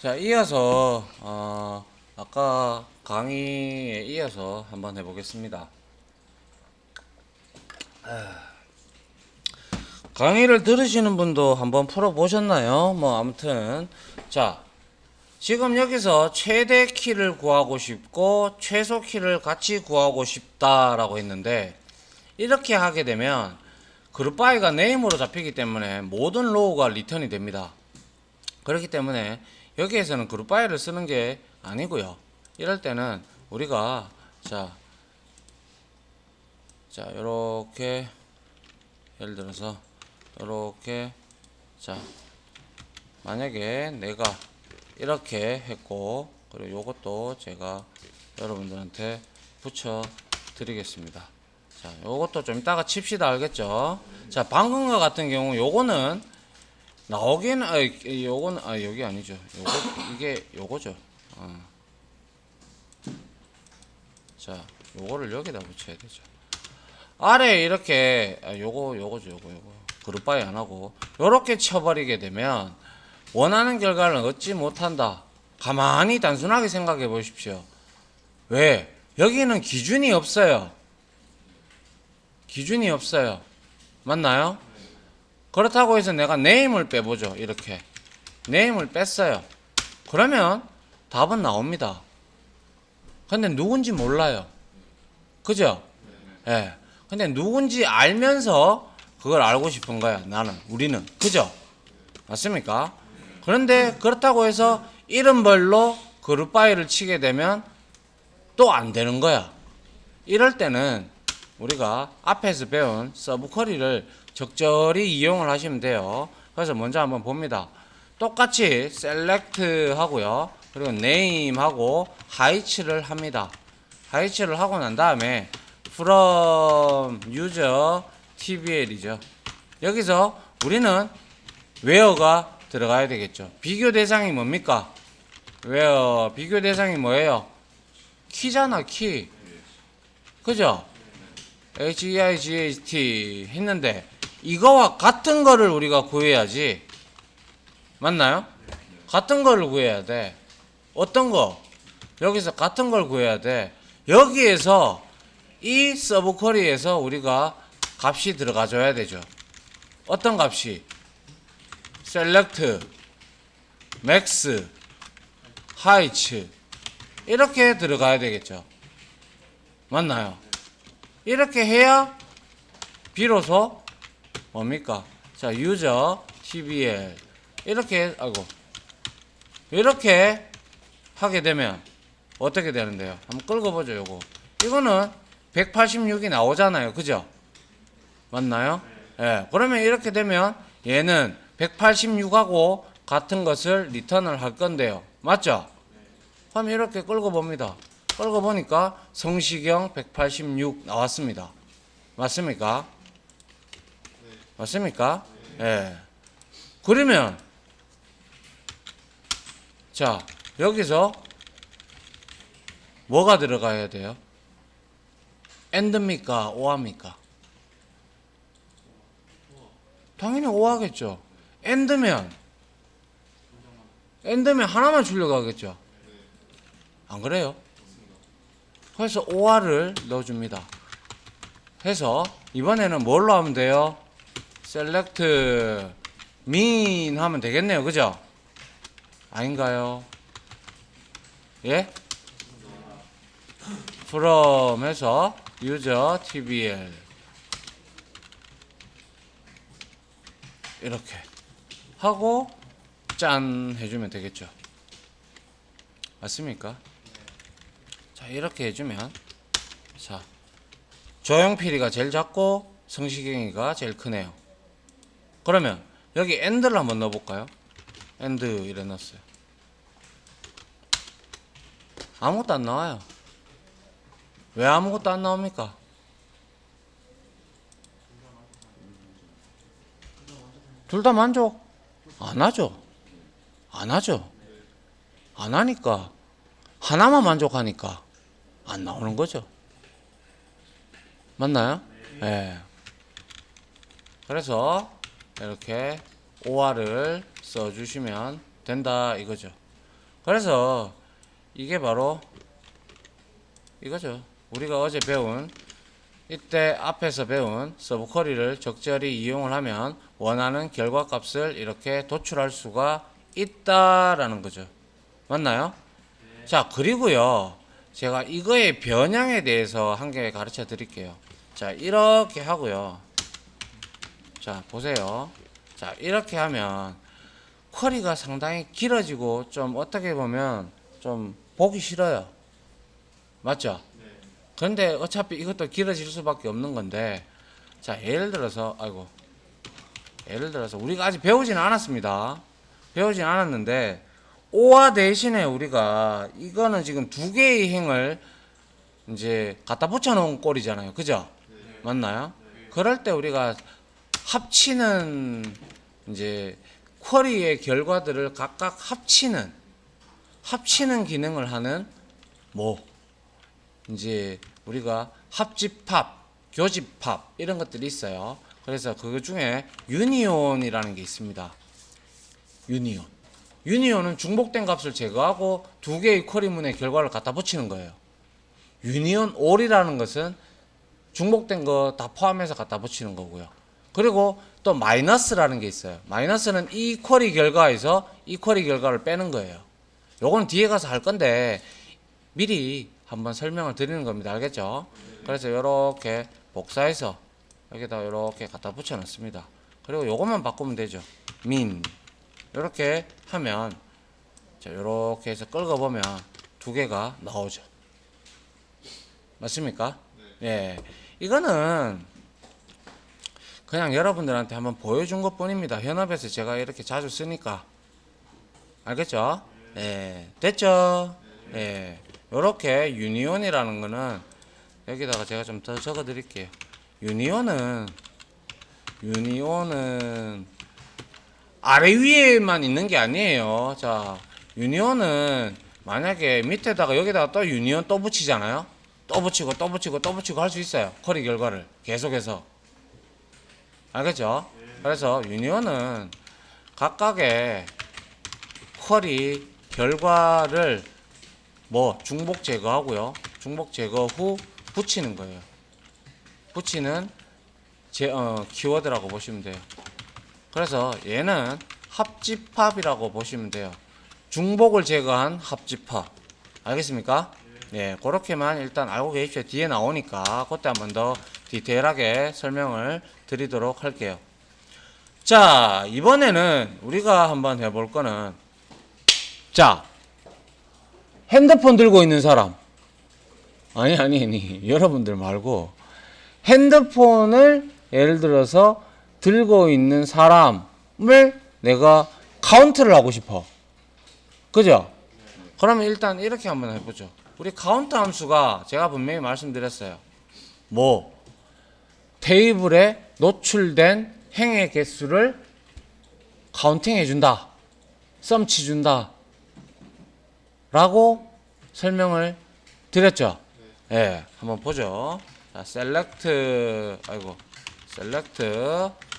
자, 이어서 아까 강의에 이어서 한번 해보겠습니다. 강의를 들으시는 분도 한번 풀어보셨나요? 뭐 아무튼 자, 지금 여기서 최대 키를 구하고 싶고 최소 키를 같이 구하고 싶다라고 했는데, 이렇게 하게 되면 그룹 바이가 네임으로 잡히기 때문에 모든 로우가 리턴이 됩니다. 그렇기 때문에 여기에서는 그룹 바이를 쓰는 게 아니고요. 이럴 때는 우리가 자 요렇게 예를 들어서 요렇게 자 만약에 내가 이렇게 했고, 그리고 요것도 제가 여러분들한테 붙여 드리겠습니다. 자, 요것도 좀 이따가 칩시다. 알겠죠? 자, 방금과 같은 경우 요거는 나오긴 요거는 여기 아니죠. 요거 이게 요거죠. 자, 요거를 여기다 붙여야 되죠. 아래 이렇게 요거죠. 요거 그룹 바이 안 하고 요렇게 쳐버리게 되면 원하는 결과를 얻지 못한다. 가만히 단순하게 생각해 보십시오. 왜? 여기는 기준이 없어요. 기준이 없어요. 맞나요? 그렇다고 해서 내가 네임을 빼보죠. 이렇게 네임을 뺐어요. 그러면 답은 나옵니다. 근데 누군지 몰라요. 그죠? 예. 근데 누군지 알면서 그걸 알고 싶은 거야. 우리는. 그죠? 맞습니까? 그런데 그렇다고 해서 이름별로 그룹 바이를 치게 되면 또 안 되는 거야. 이럴 때는 우리가 앞에서 배운 서브 쿼리를 적절히 이용을 하시면 돼요. 그래서 먼저 한번 봅니다. 똑같이 셀렉트 하고요. 그리고 name 하고 하이츠를 합니다. 하이츠를 하고 난 다음에 from user tbl이죠. 여기서 우리는 where가 들어가야 되겠죠. 비교 대상이 뭡니까? where 비교 대상이 뭐예요? 키잖아, 키. 그죠? HEIGHT 했는데 이거와 같은 거를 우리가 구해야지. 맞나요? 같은 거를 구해야 돼. 어떤 거? 여기서 같은 걸 구해야 돼. 여기에서 이 서브 쿼리에서 우리가 값이 들어가줘야 되죠. 어떤 값이? select, max, height 이렇게 들어가야 되겠죠. 맞나요? 이렇게 해야 비로소 뭡니까? 자, user tbl 이렇게 하게 되면 어떻게 되는데요? 한번 끌고 보죠. 요거 이거는 186이 나오잖아요. 그죠? 맞나요? 예. 그러면 이렇게 되면 얘는 186하고 같은 것을 리턴을 할 건데요. 맞죠? 그럼 이렇게 끌고 봅니다. 끌고 보니까 성시경 186 나왔습니다. 맞습니까? 맞습니까? 예. 그러면 자, 여기서 뭐가 들어가야 돼요? AND입니까? OR입니까? 당연히 OR겠죠. AND면 하나만 주려고 하겠죠. 안 그래요? 그래서 OR을 넣어줍니다. 해서 이번에는 뭘로 하면 돼요? select min 하면 되겠네요. 그죠? 아닌가요? 예? from 해서 user tbl 이렇게 하고 짠 해주면 되겠죠. 맞습니까? 자, 이렇게 해주면 자, 조용필이가 제일 작고 성시경이가 제일 크네요. 그러면 여기 AND를 한번 넣어볼까요? AND 이래 넣었어요. 아무것도 안 나와요. 왜 아무것도 안 나옵니까? 둘 다 만족 안 하죠. 안 하죠. 안 하니까 하나만 만족하니까 안 나오는 거죠. 맞나요? 예. 네. 그래서 이렇게 OR을 써주시면 된다 이거죠. 그래서 이게 바로 이거죠. 우리가 어제 배운 이때 앞에서 배운 서브 쿼리를 적절히 이용을 하면 원하는 결과값을 이렇게 도출할 수가 있다라는 거죠. 맞나요? 자, 그리고요. 제가 이거의 변형에 대해서 한 개 가르쳐 드릴게요. 자, 이렇게 하고요. 자, 보세요. 자, 이렇게 하면 쿼리가 상당히 길어지고 좀 어떻게 보면 좀 보기 싫어요. 맞죠? 그런데 어차피 이것도 길어질 수밖에 없는 건데, 자, 예를 들어서 우리가 아직 배우진 않았습니다. 배우진 않았는데 오화 대신에 우리가 이거는 지금 두 개의 행을 이제 갖다 붙여 놓은 꼴이잖아요. 그죠? 맞나요? 그럴 때 우리가 합치는 이제 쿼리의 결과들을 각각 합치는 기능을 하는 뭐 이제 우리가 합집합, 교집합 이런 것들이 있어요. 그래서 그 중에 유니온이라는 게 있습니다. 유니온은 중복된 값을 제거하고 두 개의 쿼리문의 결과를 갖다 붙이는 거예요. 유니온 올이라는 것은 중복된 거 다 포함해서 갖다 붙이는 거고요. 그리고 또 마이너스라는 게 있어요. 마이너스는 이 쿼리 결과에서 이 쿼리 결과를 빼는 거예요. 요거는 뒤에 가서 할 건데 미리 한번 설명을 드리는 겁니다. 알겠죠? 그래서 이렇게 복사해서 여기다 이렇게 갖다 붙여 놨습니다. 그리고 요것만 바꾸면 되죠. 민 이렇게 하면 자, 이렇게 해서 끌어보면 두 개가 나오죠. 맞습니까? 예. 이거는 그냥 여러분들한테 한번 보여준 것 뿐입니다. 현업에서 제가 이렇게 자주 쓰니까. 알겠죠? 예. 됐죠? 예. 요렇게 유니온이라는 거는 여기다가 제가 좀 더 적어 드릴게요. 유니온은 아래 위에만 있는 게 아니에요. 자, 유니온은 만약에 밑에다가 여기다가 또 유니온 또 붙이잖아요. 또 붙이고 할 수 있어요. 쿼리 결과를 계속해서. 알겠죠? 그래서 유니온은 각각의 쿼리 결과를 뭐 중복 제거하고요. 중복 제거 후 붙이는 거예요. 붙이는 키워드라고 보시면 돼요. 그래서 얘는 합집합이라고 보시면 돼요. 중복을 제거한 합집합. 알겠습니까? 네, 그렇게만 일단 알고 계십시오. 뒤에 나오니까 그때 한 번 더 디테일하게 설명을 드리도록 할게요. 자, 이번에는 우리가 한번 해볼 거는 자, 핸드폰 들고 있는 사람. 아니. 여러분들 말고 핸드폰을 예를 들어서 들고 있는 사람을 내가 카운트를 하고 싶어. 그죠? 그러면 일단 이렇게 한번 해보죠. 우리 카운트 함수가 제가 분명히 말씀드렸어요. 뭐 테이블에 노출된 행의 개수를 카운팅 해준다. 썸치 준다. 라고 설명을 드렸죠. 예, 네, 한번 보죠. 자, select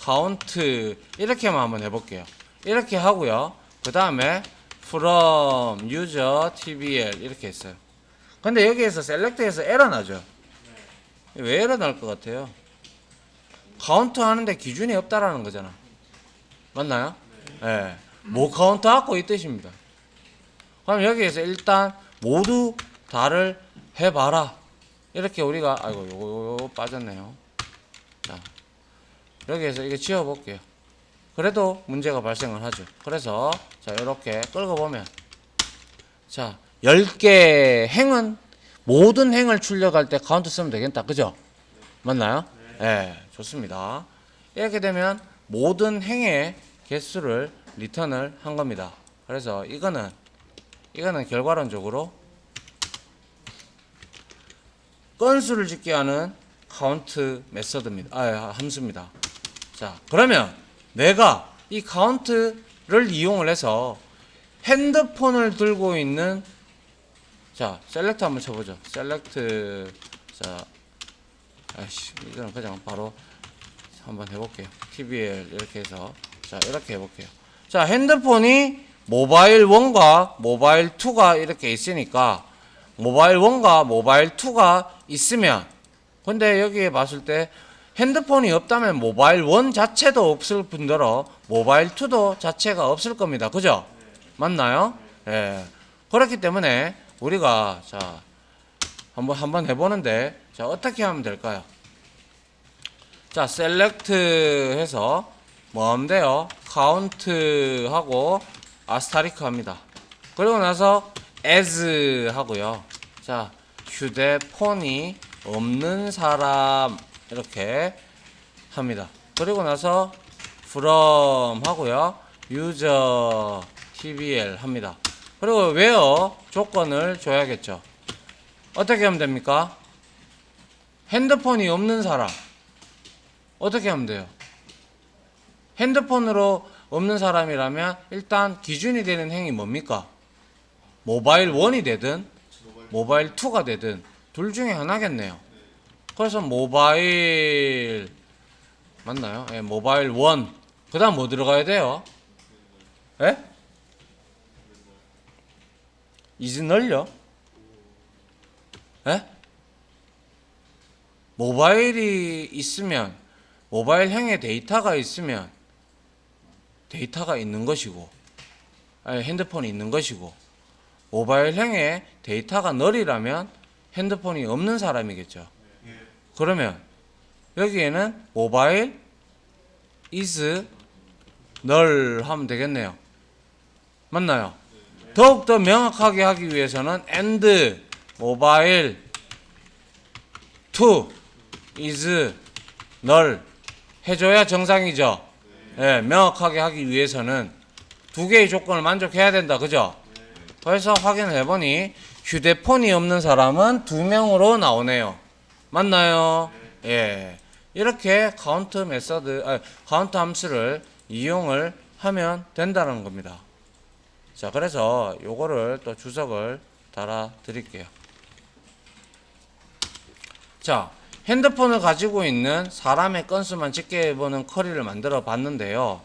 count 이렇게만 한번 해볼게요. 이렇게 하고요. 그 다음에 from user tbl 이렇게 했어요. 근데 여기에서 select에서 에러 나죠. 왜 에러 날 것 같아요? 카운트 하는데 기준이 없다라는 거잖아. 맞나요? 예. 네. 뭐 카운트 하고 이 뜻입니다. 그럼 여기에서 일단 모두 다를 해봐라. 이렇게 우리가 요거 빠졌네요. 자, 여기에서 이거 지워볼게요. 그래도 문제가 발생을 하죠. 그래서 자, 이렇게 끌어보면 자, 10개 행은 모든 행을 출력할 때 카운트 쓰면 되겠다. 그죠? 맞나요? 네, 좋습니다. 이렇게 되면 모든 행의 개수를 리턴을 한 겁니다. 그래서 이거는 결과론적으로 건수를 짓게 하는 카운트 메서드입니다. 함수입니다. 자, 그러면 내가 이 카운트를 이용을 해서 핸드폰을 들고 있는 자, 셀렉트 한번 쳐보죠. 셀렉트 자, 이거는 그냥 바로 한번 해볼게요. TBL 이렇게 해서 자, 이렇게 해볼게요. 자, 핸드폰이 모바일 1과 모바일 2가 이렇게 있으니까 모바일 1과 모바일 2가 있으면, 근데 여기에 봤을 때 핸드폰이 없다면 모바일 1 자체도 없을 뿐더러 모바일 2도 자체가 없을 겁니다. 그죠? 맞나요? 예. 그렇기 때문에 우리가 자 한번 해보는데, 자 어떻게 하면 될까요? 자 select 해서 뭐 하면 돼요? count 하고 아스타리크 합니다. 그리고 나서 as 하고요. 자 휴대폰이 없는 사람 이렇게 합니다. 그리고 나서 from 하고요. user tbl 합니다. 그리고 where 조건을 줘야겠죠. 어떻게 하면 됩니까? 핸드폰이 없는 사람 어떻게 하면 돼요? 핸드폰으로 없는 사람이라면 일단 기준이 되는 행위 뭡니까? 모바일 1이 되든 모바일 2가 되든 둘 중에 하나겠네요. 그래서 모바일 맞나요? 예, 모바일 1. 그 다음 뭐 들어가야 돼요? 예? is 널요? 예? 모바일이 있으면, 모바일형의 데이터가 있으면 데이터가 있는 것이고, 아니, 핸드폰이 있는 것이고, 모바일형의 데이터가 널이라면 핸드폰이 없는 사람이겠죠. 그러면 여기에는 모바일 is null 하면 되겠네요. 맞나요? 더욱더 명확하게 하기 위해서는 and mobile 2 is null 해줘야 정상이죠. 예, 명확하게 하기 위해서는 두 개의 조건을 만족해야 된다. 그죠? 그래서 확인을 해보니 휴대폰이 없는 사람은 2명으로 나오네요. 맞나요? 예. 이렇게 카운트 메서드, 카운트 함수를 이용을 하면 된다는 겁니다. 자, 그래서 요거를 또 주석을 달아 드릴게요. 자, 핸드폰을 가지고 있는 사람의 건수만 집계해보는 커리를 만들어 봤는데요.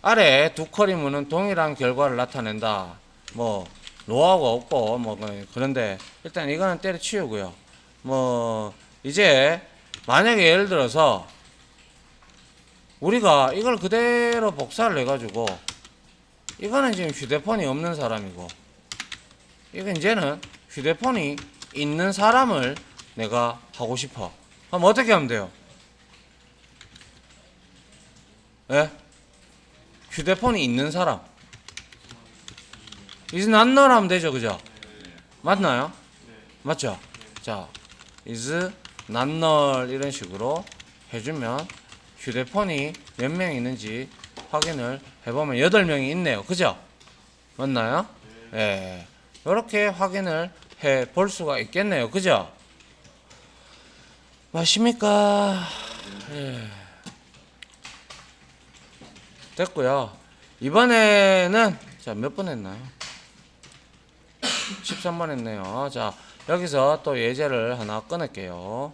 아래 두 커리문은 동일한 결과를 나타낸다. 뭐 노하우가 없고 뭐 그런데 일단 이거는 때려치우고요. 뭐 이제 만약에 예를 들어서 우리가 이걸 그대로 복사를 해가지고 이거는 지금 휴대폰이 없는 사람이고 이건 이제는 휴대폰이 있는 사람을 내가 하고 싶어. 그럼 어떻게 하면 돼요? 예? 휴대폰이 있는 사람. is not null 하면 되죠. 그죠? 맞나요? 맞죠? 자, is not null 이런 식으로 해주면 휴대폰이 몇 명 있는지 확인을 해보면 8명이 있네요. 그죠? 맞나요? 예. 이렇게 확인을 해 볼 수가 있겠네요. 그죠? 맞습니까? 예. 됐고요. 이번에는 자, 몇 번 했나요? 13번 했네요. 자, 여기서 또 예제를 하나 끊을게요.